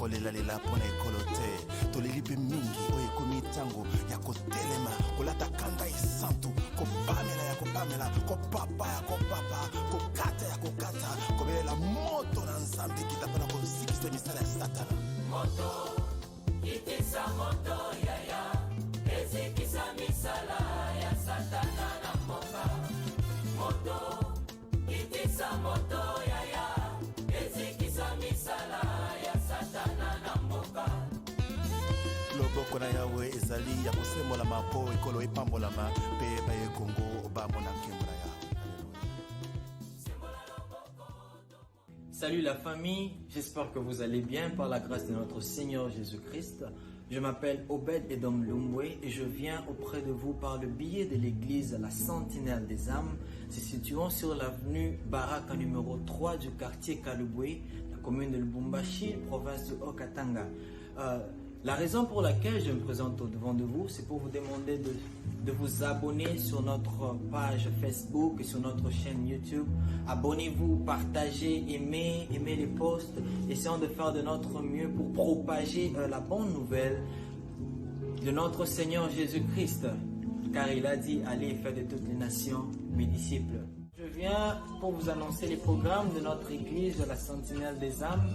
kolela pona ekolo te toleli mpe mingi oyo ekomi ntango ya kotelema kolata kanda esantu kopamela ya kopamela kopapa ya kopapa kokata ya kokata kobelela moto na nzambe kita mpona kozikisa misala ya satana moto kitisa moto yaya ezikisa misala ya satana na mboka moto kitisa moto yaya ezikisa misala ya satana na mboka loboko na yawe ezali ya kosembolama mpo ekolo epambolama mpe baye kongo bamona nkembo na yawe. Salut la famille, j'espère que vous allez bien par la grâce de notre Seigneur Jésus-Christ. Je m'appelle Obed Edom Lumbwe et je viens auprès de vous par le biais de l'église La Sentinelle des âmes, se situant sur l'avenue Baraka numéro 3 du quartier Kalubwe, la commune de Lubumbashi, province de Haut-Katanga. La raison pour laquelle je me présente au-devant de vous, c'est pour vous demander de vous abonner sur notre page Facebook et sur notre chaîne YouTube. Abonnez-vous, partagez, aimez les posts. Essayons de faire de notre mieux pour propager la bonne nouvelle de notre Seigneur Jésus-Christ. Car il a dit, allez faire de toutes les nations mes disciples. Je viens pour vous annoncer les programmes de notre église de la Sentinelle des âmes.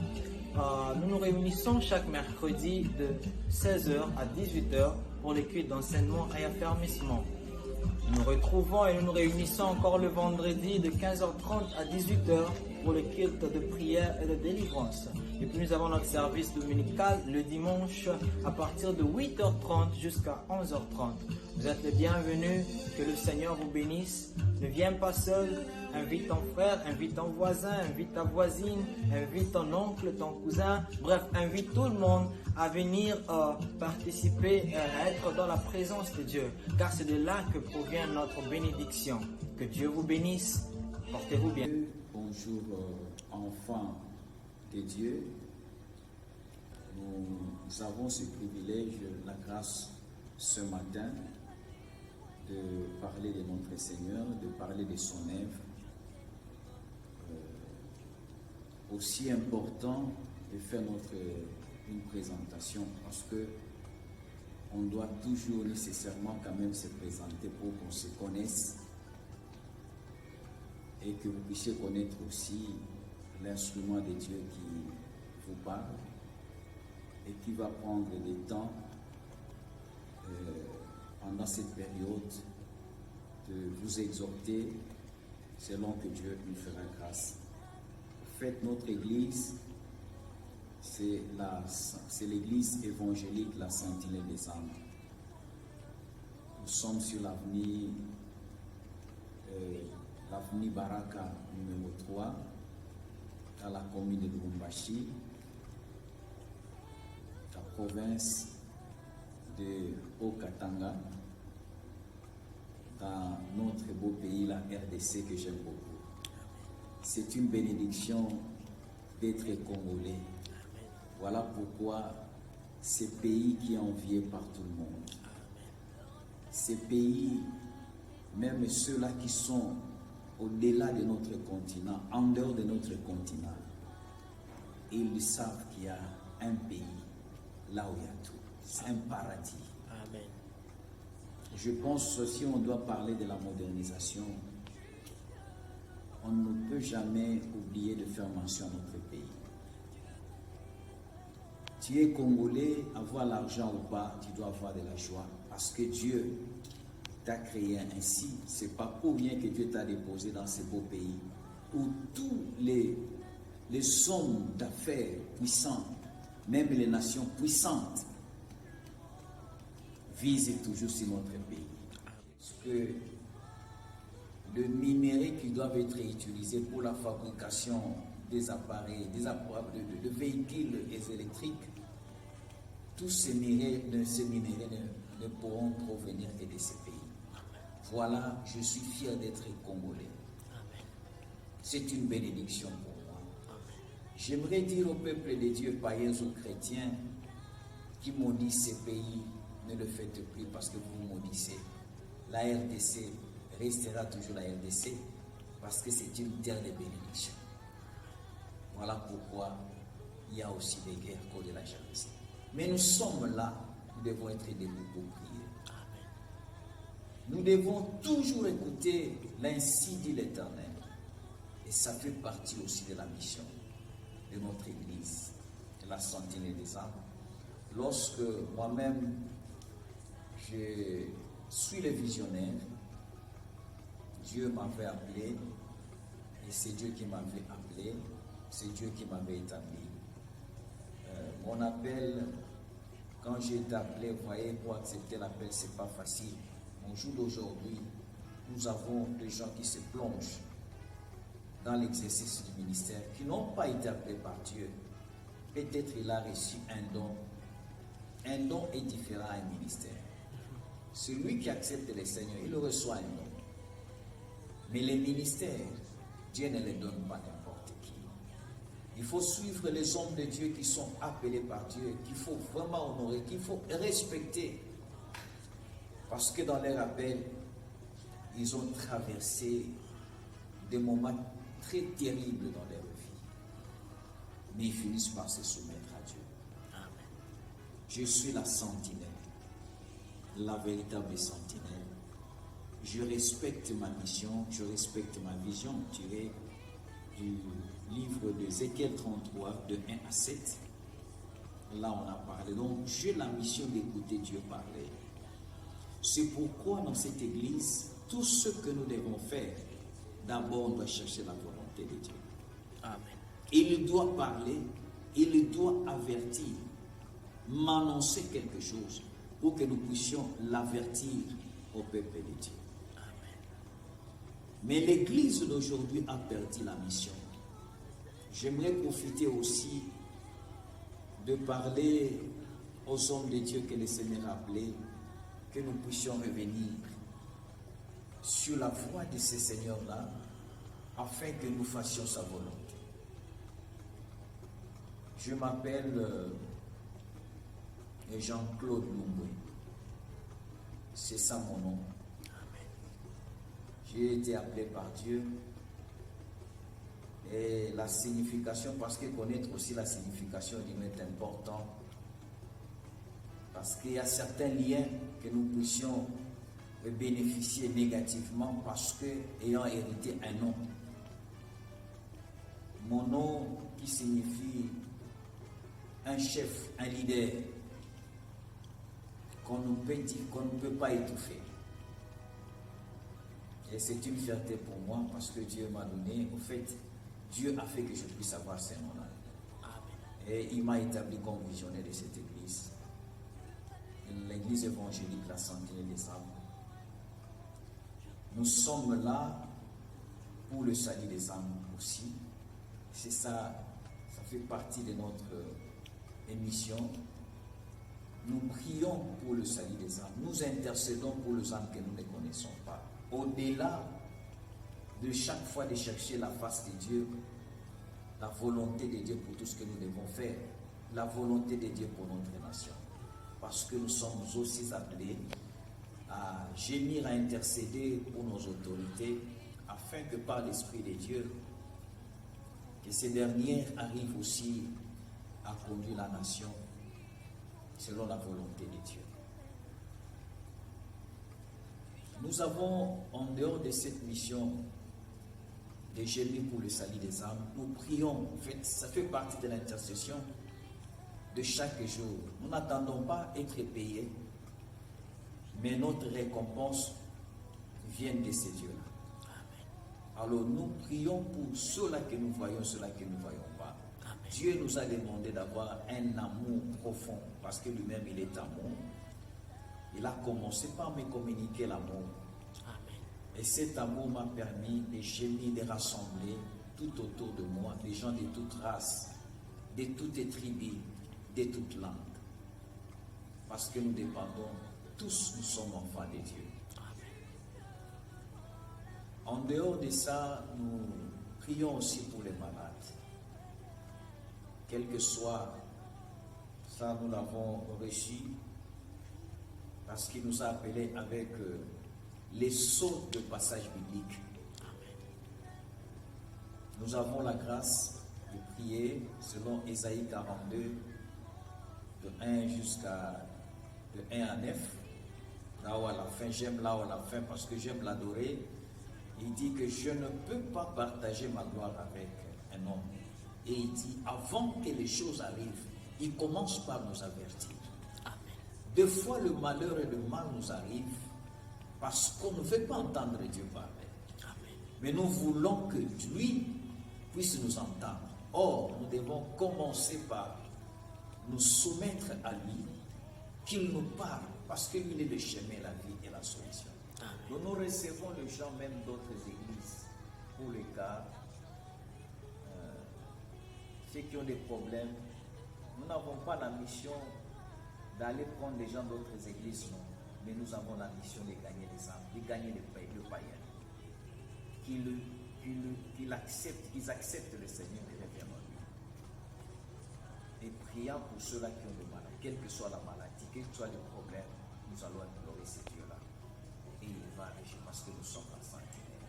Nous nous réunissons chaque mercredi de 16h à 18h pour les cultes d'enseignement et affermissement. Nous nous retrouvons et nous nous réunissons encore le vendredi de 15h30 à 18h pour les cultes de prière et de délivrance. Et puis nous avons notre service dominical le dimanche à partir de 8h30 jusqu'à 11h30. Vous êtes les bienvenus, que le Seigneur vous bénisse. Ne viens pas seul, invite ton frère, invite ton voisin, invite ta voisine, invite ton oncle, ton cousin, bref, invite tout le monde à venir participer, à être dans la présence de Dieu, car c'est de là que provient notre bénédiction. Que Dieu vous bénisse, portez-vous bien. Bonjour enfants de Dieu, nous avons ce privilège, la grâce ce matin de parler de notre Seigneur, de parler de son œuvre. Aussi important de faire une présentation parce que on doit toujours nécessairement quand même se présenter pour qu'on se connaisse et que vous puissiez connaître aussi l'instrument de Dieu qui vous parle et qui va prendre du temps pendant cette période de vous exhorter selon que Dieu nous fera grâce. En fait, notre église, c'est l'église évangélique La Sentinelle des âmes. Nous sommes sur l'avenue Baraka numéro 3 dans la commune de Lubumbashi, la province de Haut-Katanga, dans notre beau pays, la RDC, que j'aime beaucoup. C'est une bénédiction d'être congolais. Voilà pourquoi ces pays qui est envié par tout le monde, ces pays, même ceux-là qui sont au-delà de notre continent, en dehors de notre continent, ils savent qu'il y a un pays là où il y a tout. C'est un paradis. Amen. Je pense aussi on doit parler de la modernisation. On ne peut jamais oublier de faire mention à notre pays. Tu es congolais, avoir l'argent ou pas, tu dois avoir de la joie. Parce que Dieu t'a créé ainsi. C'est pas pour rien que Dieu t'a déposé dans ce beau pays où tous les hommes d'affaires puissants, même les nations puissantes, visent toujours sur notre pays. Parce que le minerai qui doit être utilisé pour la fabrication des appareils, de véhicules électriques, tous ces minéraux ne pourront provenir que de ces pays. Voilà, je suis fier d'être congolais. C'est une bénédiction pour moi. J'aimerais dire au peuple de Dieu, païens ou chrétiens, qui maudissent ces pays, ne le faites plus parce que vous maudissez. La RDC restera toujours la RDC parce que c'est une terre de bénédiction. Voilà pourquoi il y a aussi des guerres contre la jalousie. Mais nous sommes là, nous devons être debout pour prier. Nous devons toujours écouter l'ainsi dit l'Éternel. Et ça fait partie aussi de la mission de notre Église, de la sentinelle des âmes. Lorsque moi-même, je suis le visionnaire, Dieu m'avait appelé, et c'est Dieu qui m'avait appelé, c'est Dieu qui m'avait établi. Mon appel, quand j'ai été appelé, vous voyez, pour accepter l'appel, c'est pas facile. Au jour d'aujourd'hui, nous avons des gens qui se plongent dans l'exercice du ministère, qui n'ont pas été appelés par Dieu. Peut-être il a reçu un don. Un don est différent à un ministère. Celui qui accepte le Seigneur, il reçoit un don. Mais les ministères, Dieu ne les donne pas n'importe qui. Il faut suivre les hommes de Dieu qui sont appelés par Dieu, qu'il faut vraiment honorer, qu'il faut respecter. Parce que dans leur appel, ils ont traversé des moments très terribles dans leur vie. Mais ils finissent par se soumettre à Dieu. Amen. Je suis la sentinelle, la véritable sentinelle. Je respecte ma mission, je respecte ma vision tirée du livre d'Ézéchiel 33, de 1 à 7. Là, on a parlé. Donc, j'ai la mission d'écouter Dieu parler. C'est pourquoi dans cette église, tout ce que nous devons faire, d'abord on doit chercher la volonté de Dieu. Amen. Il doit parler, il doit avertir, m'annoncer quelque chose pour que nous puissions l'avertir au peuple de Dieu. Amen. Mais l'église d'aujourd'hui a perdu la mission. J'aimerais profiter aussi de parler aux hommes de Dieu que le Seigneur a appelés, que nous puissions revenir sur la voie de ce Seigneur-là, afin que nous fassions sa volonté. Je m'appelle Jean-Claude Lumbwe. C'est ça mon nom. J'ai été appelé par Dieu. Et la signification, parce que connaître aussi la signification du nom est important. Parce qu'il y a certains liens que nous puissions bénéficier négativement parce que, ayant hérité un nom. Mon nom qui signifie un chef, un leader, qu'on ne peut pas étouffer. Et c'est une fierté pour moi parce que Dieu m'a donné, au fait, Dieu a fait que je puisse avoir ce nom-là. Et il m'a établi comme visionnaire de cette église. L'église évangélique, la sentinelle des âmes. Nous sommes là pour le salut des âmes aussi. C'est ça, ça fait partie de notre émission. Nous prions pour le salut des âmes. Nous intercédons pour les âmes que nous ne connaissons pas. Au-delà de chaque fois de chercher la face de Dieu, la volonté de Dieu pour tout ce que nous devons faire, la volonté de Dieu pour notre nation. Parce que nous sommes aussi appelés à gémir, à intercéder pour nos autorités, afin que par l'Esprit de Dieu, que ces dernières arrivent aussi à conduire la nation selon la volonté de Dieu. Nous avons, en dehors de cette mission de gémir pour le salut des âmes, nous prions, en fait, ça fait partie de l'intercession de chaque jour. Nous n'attendons pas être payés, mais notre récompense vient de ces dieux-là. Alors nous prions pour ceux-là que nous voyons, ceux-là que nous ne voyons pas. Amen. Dieu nous a demandé d'avoir un amour profond, parce que lui-même il est amour. Il a commencé par me communiquer l'amour. Amen. Et cet amour m'a permis de gémir, de rassembler tout autour de moi des gens de toute race, de toutes tribus, de toutes langues. Parce que nous dépendons, tous nous sommes enfants de Dieu. En dehors de ça, nous prions aussi pour les malades. Quel que soit, ça nous l'avons reçu, parce qu'il nous a appelés avec les sceaux de passage biblique. Nous avons la grâce de prier selon Ésaïe 42, de 1 jusqu'à de 1 à 9. Là où à la fin, j'aime là où à la fin parce que j'aime l'adorer. Il dit que je ne peux pas partager ma gloire avec un homme. Et il dit, avant que les choses arrivent, il commence par nous avertir. Amen. Des fois, le malheur et le mal nous arrivent parce qu'on ne veut pas entendre Dieu parler. Amen. Mais nous voulons que lui puisse nous entendre. Or, nous devons commencer par nous soumettre à lui, qu'il nous parle, parce qu'il est le chemin, la vie et la solution. Amen. Donc nous recevons les gens même d'autres églises pour les cas, ceux qui ont des problèmes. Nous n'avons pas la mission d'aller prendre les gens d'autres églises, non. Mais nous avons la mission de gagner les âmes, de gagner le païen. Qu'ils acceptent le Seigneur et reviennent en lui. Et priant pour ceux-là qui ont des maladies, quelle que soit la maladie, quel que soit le problème, nous allons implorer ce Dieu-là. Et il va agir parce que nous sommes la sentinelle.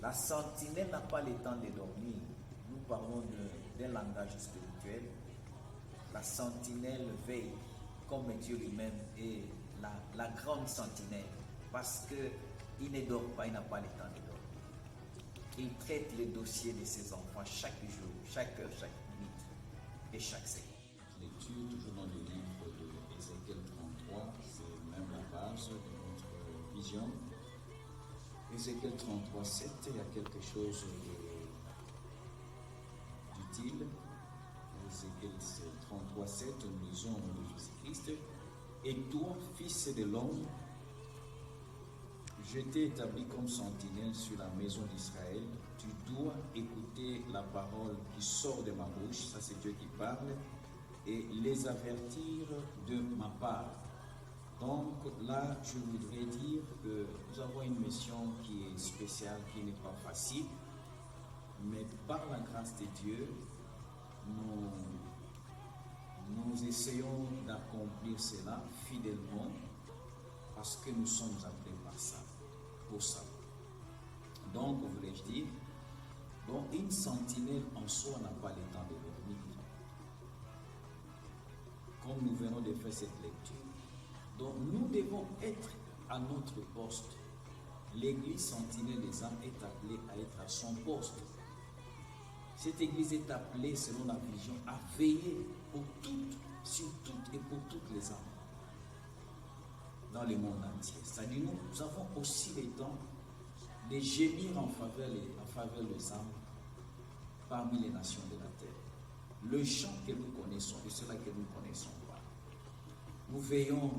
La sentinelle n'a pas le temps de dormir. Nous parlons d'un langage spirituel. La sentinelle veille comme Dieu lui-même est la grande sentinelle, parce qu'il ne dort pas, il n'a pas le temps de dormir. Il traite les dossiers de ses enfants chaque jour, chaque heure, chaque minute et chaque seconde. Lecture toujours dans le livre de Ézéchiel 33, c'est même la base de notre vision. Ézéchiel 33, 7, il y a quelque chose d'utile. Ézéchiel 33, 7, nous lisons de Jésus-Christ. Et toi, fils de l'homme, je t'ai établi comme sentinelle sur la maison d'Israël. Tu dois écouter la parole qui sort de ma bouche, ça c'est Dieu qui parle, et les avertir de ma part. Donc là, je voudrais dire que nous avons une mission qui est spéciale, qui n'est pas facile, mais par la grâce de Dieu, nous essayons d'accomplir cela fidèlement parce que nous sommes appelés par ça, pour ça. Donc, voulais-je dire, donc une sentinelle en soi n'a pas le temps de dormir. Comme nous venons de faire cette lecture. Donc, nous devons être à notre poste. L'église sentinelle des âmes est appelée à être à son poste. Cette église est appelée, selon la vision, à veiller pour toutes, sur toutes et pour toutes les âmes dans le monde entier. C'est-à-dire, nous avons aussi le temps de gémir en faveur des âmes parmi les nations de la terre. Le chant que nous connaissons et ceux-là que nous ne connaissons pas. Nous veillons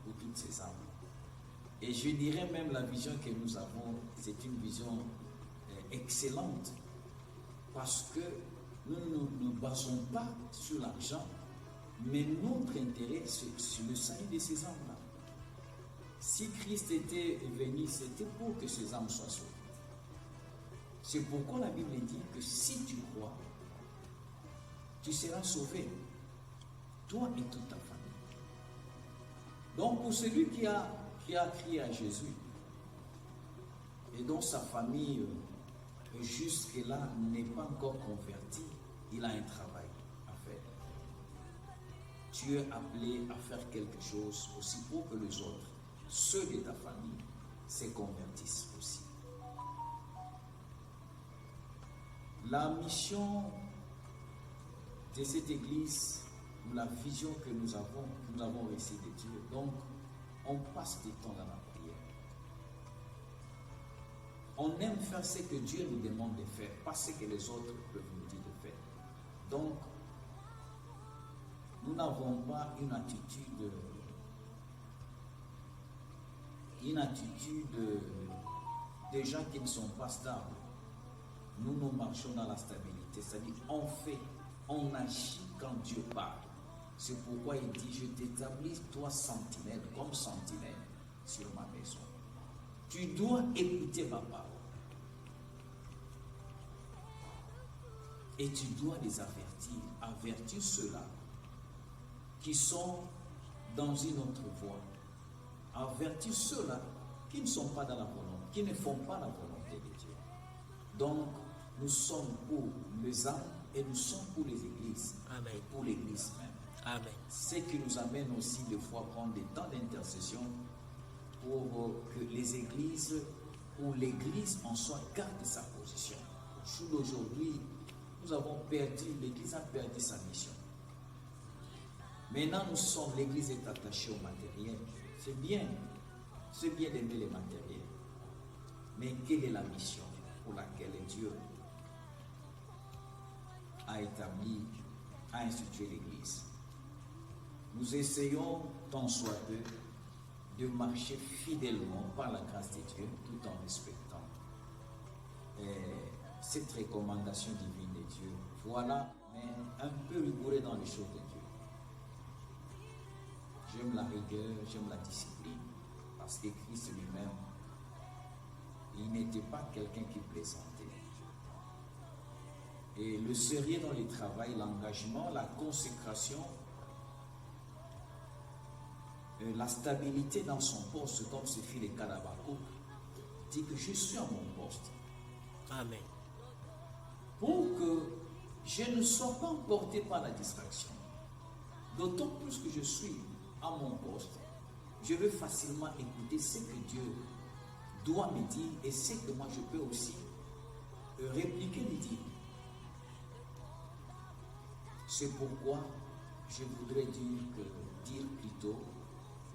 pour toutes ces âmes. Et je dirais même la vision que nous avons, c'est une vision excellente. Parce que nous ne nous basons pas sur l'argent, mais notre intérêt c'est sur le salut de ces âmes-là. Si Christ était venu, c'était pour que ces âmes soient sauvées. C'est pourquoi la Bible dit que si tu crois, tu seras sauvé, toi et toute ta famille. Donc pour celui qui a crié à Jésus, et dont sa famille jusque-là n'est pas encore converti, il a un travail à faire. Tu es appelé à faire quelque chose aussi pour que les autres, ceux de ta famille, se convertissent aussi. La mission de cette église, ou la vision que nous avons reçue de Dieu, donc on passe du temps dans la prière. On aime faire ce que Dieu nous demande de faire, pas ce que les autres peuvent nous dire de faire. Donc, nous n'avons pas une attitude des gens qui ne sont pas stables. Nous marchons dans la stabilité, c'est-à-dire on agit quand Dieu parle. C'est pourquoi il dit, je t'établis toi sentinelle, comme sentinelle sur ma maison. Tu dois écouter ma parole. Et tu dois les avertir ceux-là qui sont dans une autre voie. Avertir ceux-là qui ne sont pas dans la volonté, qui ne font pas la volonté de Dieu. Donc, nous sommes pour les âmes Et nous sommes pour les églises. Amen. Et pour l'église même. Amen. Ce qui nous amène aussi des fois à prendre des temps d'intercession pour que les églises ou l'église en soi garde sa position. Au jour d'aujourd'hui, nous avons perdu, l'église a perdu sa mission. Maintenant, l'église est attachée au matériel. C'est bien d'aimer les matériels. Mais quelle est la mission pour laquelle Dieu a établi, a institué l'église? Nous essayons, tant soit peu, de marcher fidèlement par la grâce de Dieu, tout en respectant cette recommandation divine de Dieu. Voilà, mais un peu rigoureux dans les choses de Dieu. J'aime la rigueur, j'aime la discipline, parce que Christ lui-même, il n'était pas quelqu'un qui plaisantait. Et le sérieux dans le travail, l'engagement, la consécration, la stabilité dans son poste, comme ce fit le cas d'Habakkuk, dit que je suis à mon poste. Amen. Pour que je ne sois pas emporté par la distraction. D'autant plus que je suis à mon poste, je vais facilement écouter ce que Dieu doit me dire et ce que moi je peux aussi répliquer, lui dire. C'est pourquoi je voudrais dire plutôt,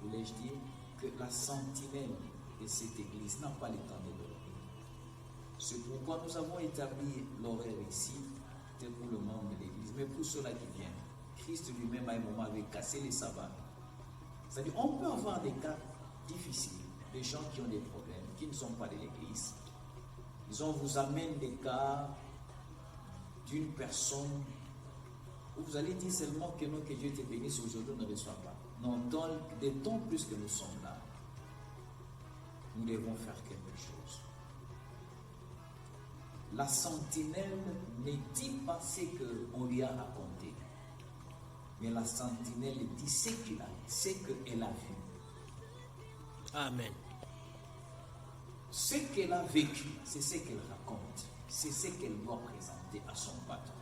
voulais-je dire, que la sentinelle de cette église n'a pas le temps de dormir. C'est pourquoi nous avons établi l'horaire ici, c'était pour le membre de l'église, mais pour ceux-là qui viennent. Christ lui-même à un moment avait cassé les sabbats. C'est-à-dire, on peut avoir des cas difficiles, des gens qui ont des problèmes, qui ne sont pas de l'église. On vous amène des cas d'une personne où vous allez dire seulement que non, que Dieu te bénisse aujourd'hui, on ne reçoit pas. Non, d'autant plus que nous sommes là, nous devons faire quelque chose. La sentinelle ne dit pas ce qu'on lui a raconté, mais la sentinelle dit ce qu'elle a vu. Amen. Ce qu'elle a vécu, c'est ce qu'elle raconte, c'est ce qu'elle doit présenter à son patron.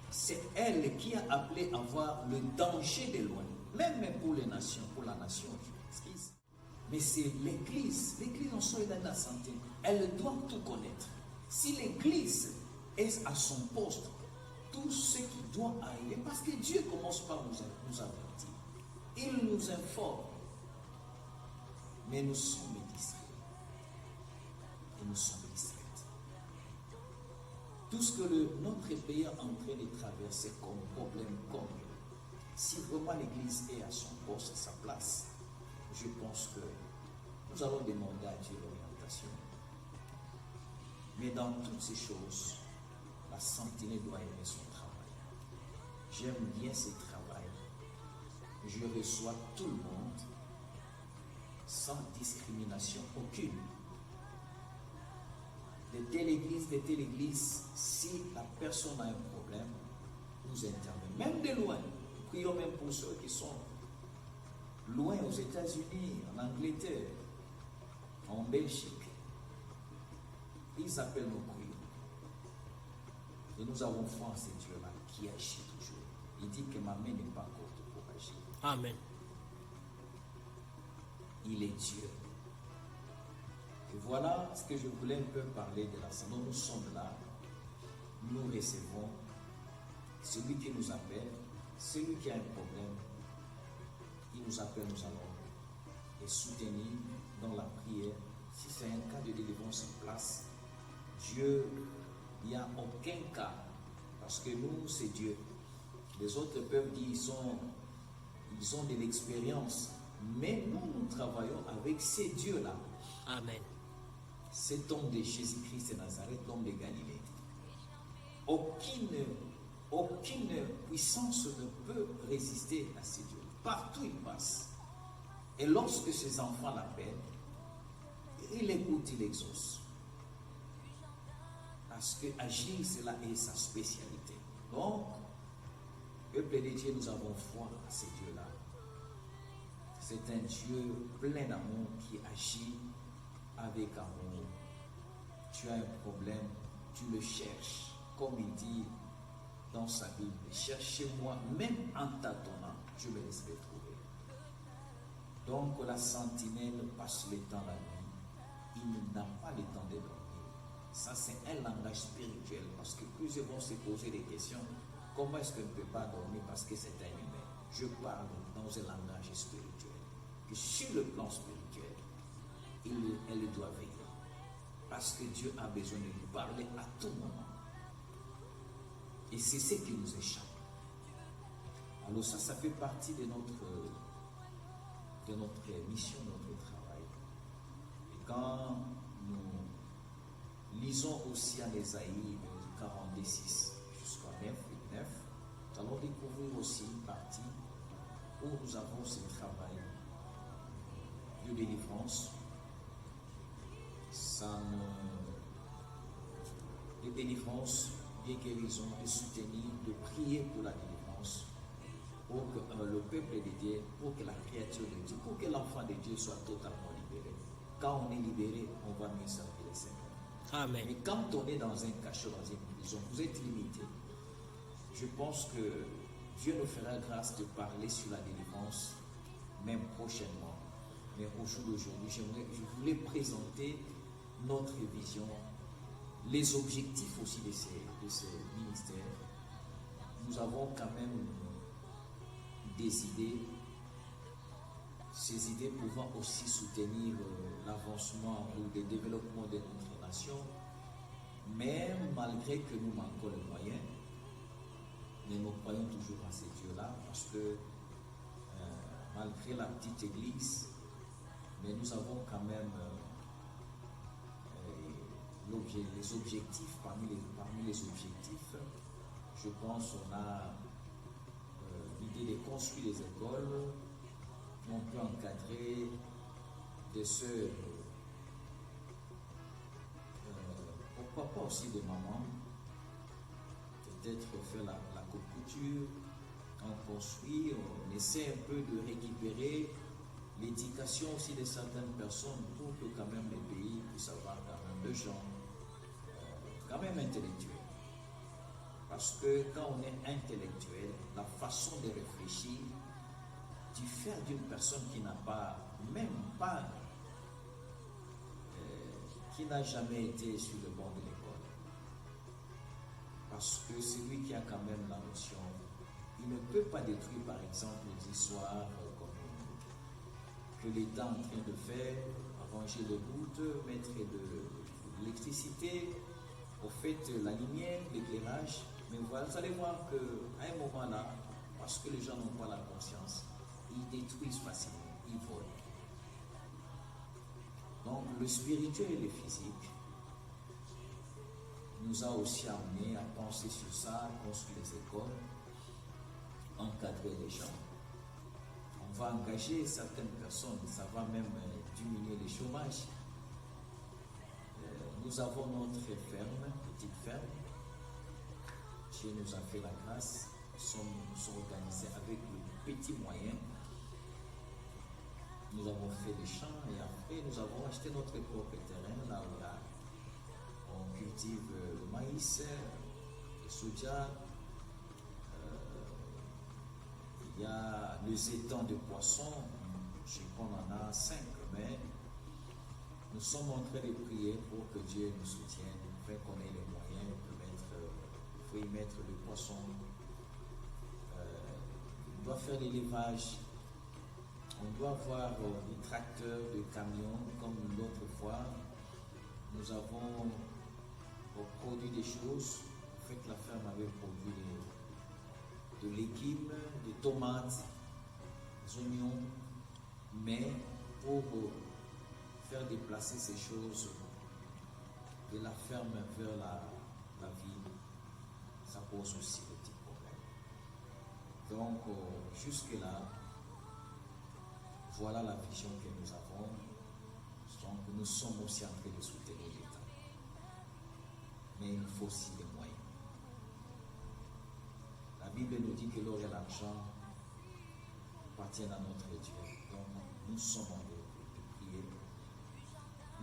C'est elle qui a appelé à voir le danger de loin, même pour les nations, pour la nation. Mais c'est l'église en soi est dans la santé. Elle doit tout connaître. Si l'église est à son poste, tout ce qui doit arriver, parce que Dieu commence par nous avertir. Il nous informe. Mais nous sommes distraits. Et nous sommes distraits. Tout ce que notre pays est en train de traverser comme problème, comme si vraiment l'église est à son poste, à sa place, je pense que nous allons demander à Dieu l'orientation. Mais dans toutes ces choses, la sentinelle doit aimer son travail. J'aime bien ce travail. Je reçois tout le monde sans discrimination aucune. De telle église, si la personne a un problème, nous intervenons. Même de loin. Nous prions même pour ceux qui sont loin aux États-Unis, en Angleterre, en Belgique. Ils appellent nos prières. Et nous avons foi en ce Dieu-là qui agit toujours. Il dit que ma main n'est pas courte pour agir. Amen. Il est Dieu. Et voilà ce que je voulais un peu parler de la santé. Nous sommes là, nous recevons celui qui nous appelle, celui qui a un problème, il nous appelle, nous allons les soutenir dans la prière. Si c'est un cas de délivrance en place, Dieu, il n'y a aucun cas, parce que nous, c'est Dieu. Les autres peuvent dire ils ont de l'expérience, mais nous travaillons avec ces dieux-là. Amen. Cet homme de Jésus-Christ de Nazareth, l'homme de Galilée. Aucune puissance ne peut résister à ces dieux. Partout il passe. Et lorsque ses enfants l'appellent, il écoute, il exauce. Parce que agir, cela est sa spécialité. Donc, peuple de Dieu, nous avons foi à ces dieux-là. C'est un Dieu plein d'amour qui agit avec amour. Tu as un problème, tu le cherches, comme il dit dans sa Bible, cherchez-moi, même en tâtonnant, je me laisserai trouver. Donc la sentinelle passe le temps la nuit, il n'a pas le temps de dormir. Ça c'est un langage spirituel, parce que plusieurs vont se poser des questions, comment est-ce qu'on ne peut pas dormir parce que c'est un humain? Je parle dans un langage spirituel, que sur le plan spirituel, elle doit veiller. Parce que Dieu a besoin de nous parler à tout moment. Et c'est ce qui nous échappe. Alors ça fait partie de notre mission, notre travail. Et quand nous lisons aussi en Ésaïe 46 jusqu'à 9, nous allons découvrir aussi une partie où nous avons ce travail de délivrance. De délivrance, de guérison, de soutenir, de prier pour la délivrance, pour que le peuple de Dieu, pour que la créature de Dieu, pour que l'enfant de Dieu soit totalement libéré. Quand on est libéré, on va mieux servir le Seigneur. Amen. Mais quand on est dans un cachot, dans une prison, vous êtes limité. Je pense que Dieu nous fera grâce de parler sur la délivrance, même prochainement. Mais au jour d'aujourd'hui, je voulais présenter notre vision, les objectifs aussi de ces ministères. Nous avons quand même des idées, ces idées pouvant aussi soutenir l'avancement ou le développement de notre nation, mais malgré que nous manquons les moyens, mais nous croyons toujours à ces dieux-là, parce que malgré la petite église, mais nous avons quand même les objectifs, parmi les objectifs, je pense qu'on a l'idée de construire des écoles, on peut encadrer des sœurs, pourquoi pas aussi des mamans, peut-être faire la couture, on construit, on essaie un peu de récupérer l'éducation aussi de certaines personnes pour que quand même les pays puissent avoir quand même de gens quand même intellectuels. Parce que quand on est intellectuel, la façon de réfléchir diffère d'une personne qui n'a pas, même pas, qui n'a jamais été sur le banc de l'école. Parce que celui qui a quand même la notion, il ne peut pas détruire par exemple les histoires que l'État est en train de faire, arranger les routes, mettre l'électricité, au fait la lumière, l'éclairage. Mais voilà, vous allez voir qu'à un moment là, parce que les gens n'ont pas la conscience, ils détruisent facilement, ils volent. Donc le spirituel et le physique nous a aussi amené à penser sur ça, construire les écoles, encadrer les gens. On va engager certaines personnes, ça va même diminuer le chômage. Nous avons notre ferme, petite ferme. Dieu nous a fait la grâce. Nous sommes organisés avec de petits moyens. Nous avons fait des champs et après nous avons acheté notre propre terrain là où là, on cultive le maïs, le soja. Il y a les étangs de poissons, je sais qu'on en a 5, mais nous sommes en train de prier pour que Dieu nous soutienne, afin qu'on ait les moyens de il faut y mettre le poisson. On doit faire l'élevage, on doit avoir des tracteurs, des camions, comme l'autre fois. Nous avons produit des choses, en fait la ferme avait produit de légumes, des tomates, des oignons, mais pour faire déplacer ces choses de la ferme vers la ville, ça pose aussi des petits problèmes. Donc, jusque-là, voilà la vision que nous avons. Donc, nous sommes aussi en train de soutenir l'État. Mais il nous faut aussi des moyens. La Bible nous dit que l'or et l'argent appartiennent à notre Dieu. Donc, nous sommes en train de prier.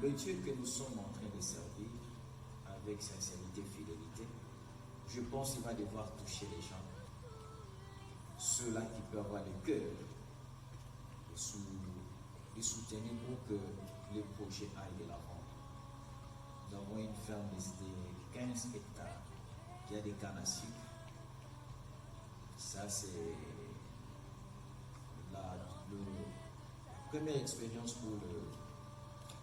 Le Dieu que nous sommes en train de servir a avec sincérité, fidélité, je pense qu'il va devoir toucher les gens, ceux-là qui peuvent avoir le cœur de soutenir pour que le projet aille de l'avant. Nous avons une ferme de 15 hectares qui a des cannes à sucre. Ça, c'est la première expérience pour le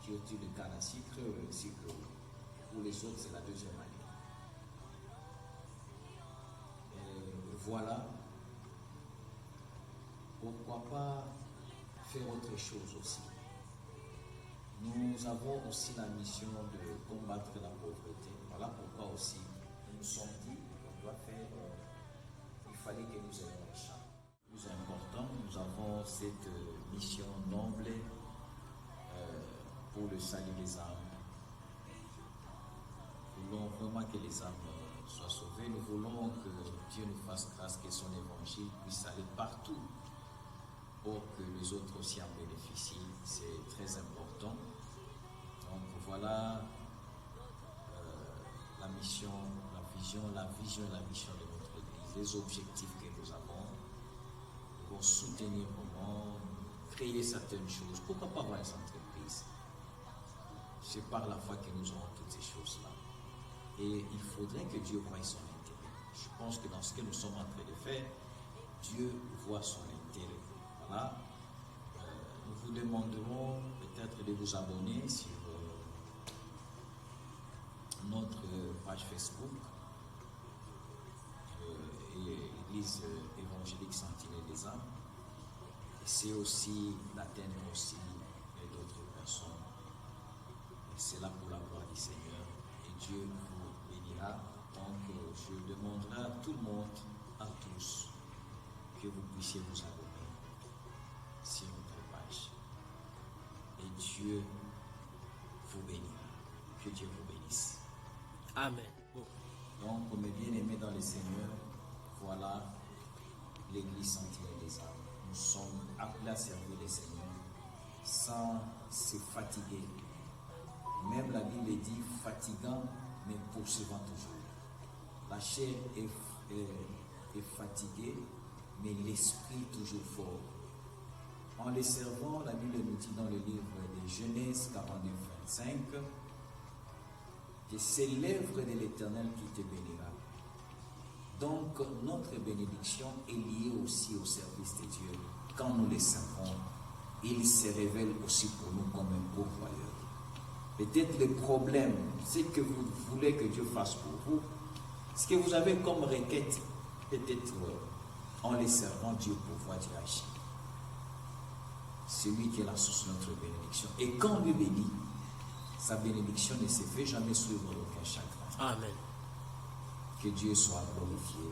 culture de canne à sucre. Pour les autres, c'est la deuxième année. Et voilà. Pourquoi pas faire autre chose aussi. Nous avons aussi la mission de combattre la pauvreté. Voilà pourquoi aussi nous nous sommes dit qu'on doit faire, il fallait que nous ayons un champ. Plus important, nous avons cette mission noble pour le salut des âmes. Nous voulons vraiment que les âmes soient sauvées. Nous voulons que Dieu nous fasse grâce, que son évangile puisse aller partout pour que les autres aussi en bénéficient. C'est très important. Donc voilà la mission, la vision et la mission de notre Église, les objectifs que nous avons pour soutenir comment créer certaines choses. Pourquoi pas avoir des entreprises? C'est par la foi que nous aurons toutes ces choses-là. Et il faudrait que Dieu voie son intérêt. Je pense que dans ce que nous sommes en train de faire, Dieu voit son intérêt. Voilà. Nous vous demanderons peut-être de vous abonner sur notre page Facebook Église évangélique Sentinelle des âmes. C'est aussi d'atteindre aussi d'autres personnes. Et c'est là pour la gloire du Seigneur. Et Dieu vous bénira. Donc je demanderai à tout le monde, à tous, que vous puissiez vous abonner sur notre page. Et Dieu vous bénira. Que Dieu vous bénisse. Amen. Donc, mes bien-aimés dans le Seigneur, voilà l'Église Sentinelle des âmes. Nous sommes appelés à servir le Seigneur sans se fatiguer. Même la Bible dit fatigant, mais poursuivant toujours. La chair est fatiguée, mais l'esprit toujours fort. En les servant, la Bible nous dit dans le livre de Genèse 42, 25, que c'est l'œuvre de l'Éternel qui te bénira. Donc, notre bénédiction est liée aussi au service de Dieu. Quand nous les servons, il se révèle aussi pour nous comme un pourvoyeur. Peut-être le problème, c'est que vous voulez que Dieu fasse pour vous. Ce que vous avez comme requête, peut-être en les servant, Dieu pourvoit, Dieu agit. C'est lui qui est la source de notre bénédiction. Et quand lui bénit, sa bénédiction ne se fait jamais suivre aucun chagrin. Amen. Que Dieu soit glorifié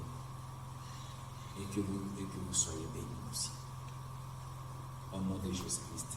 et que vous soyez bénis aussi. Au nom de Jésus-Christ.